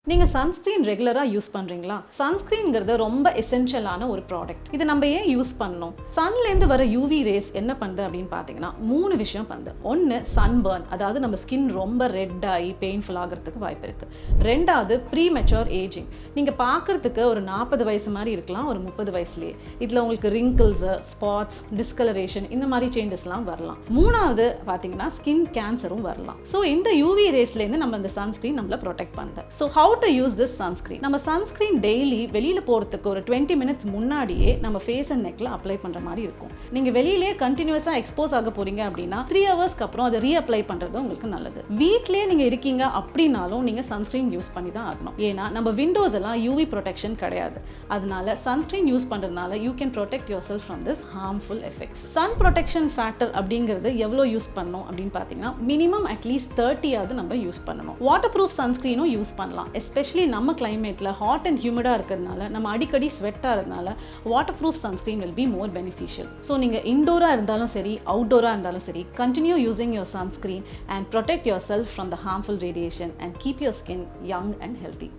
நீங்கள் சன்ஸ்க்ரீன் ரெகுலராக யூஸ் பண்ணுறீங்களா? சன்ஸ்க்ரீன்ங்கிறது ரொம்ப எசென்ஷியலான ஒரு ப்ராடக்ட். இது நம்ம ஏன் யூஸ் பண்ணணும்? சன்லேருந்து வர யூவி ரேஸ் என்ன பண்ணுது அப்படின்னு பார்த்தீங்கன்னா 3 விஷயம் பண்ணுது. ஒன்று சன்பர்ன், அதாவது நம்ம ஸ்கின் ரொம்ப ரெட் ஆகி பெயின்ஃபுல் ஆகிறதுக்கு வாய்ப்பு இருக்குது. ரெண்டாவது ப்ரீமெச்சூர் ஏஜிங், நீங்கள் பார்க்குறதுக்கு ஒரு 40 வயசு மாதிரி இருக்கலாம் ஒரு 30 வயசுலேயே. இதில் உங்களுக்கு ரிங்கிள்ஸு, ஸ்பாட்ஸ், டிஸ்கலரேஷன் இந்த மாதிரி சேஞ்சஸ்லாம் வரலாம். மூணாவது பார்த்தீங்கன்னா ஸ்கின் கேன்சரும் வரலாம். ஸோ இந்த யூவி ரேஸ்லேருந்து நம்ம இந்த சன்ஸ்க்ரீன் நம்மளை ப்ரொடெக்ட் பண்ணுது. So how to use this sunscreen? நம்ம சன்ஸ்க்ரீன் டெய்லி வெளியில் போகிறதுக்கு ஒரு 20 மினிட்ஸ் முன்னாடியே நம்ம ஃபேஸ் அண்ட் நெக்கில் அப்ளை பண்ணுற மாதிரி இருக்கும். நீங்கள் வெளியிலே கண்டினியூஸாக எக்ஸ்போஸ் ஆக போகிறீங்க அப்படின்னா 3 ஹவர்ஸ்க்கு அப்புறம் அதை ரீஅப்ளை பண்ணுறது உங்களுக்கு நல்லது. வீட்டிலே நீங்கள் இருக்கீங்க அப்படின்னாலும் நீங்கள் சன்ஸ்க்ரீன் யூஸ் பண்ணி தான் ஆகணும். ஏன்னா நம்ம விண்டோஸ் எல்லாம் யூவி ப்ரொடெக்ஷன் கிடையாது. அதனால சன்ஸ்க்ரீன் யூஸ் பண்ணுறதுனால you can protect yourself from this harmful effects. Sun protection factor அப்படிங்கிறது எவ்வளோ யூஸ் பண்ணணும் அப்படின்னு பார்த்தீங்கன்னா மினிமம் அட்லீஸ்ட் 30 நம்ம யூஸ் பண்ணணும். வாட்டர் ப்ரூஃப் சன்ஸ்க்ரீனும் யூஸ் பண்ணலாம். எஸ்பெஷலி நம்ம கிளைமேட்டில் ஹாட் அண்ட் ஹியூமிடாக இருக்கிறதுனால நம்ம அடிக்கடி ஸ்வெட்டாக இருக்கிறதுனால water proof sunscreen will be more beneficial. So நீங்கள் இன்டோராக இருந்தாலும் சரி அவுட்டோராக இருந்தாலும் சரி continue using your sunscreen and protect yourself from the harmful radiation and keep your skin young and healthy.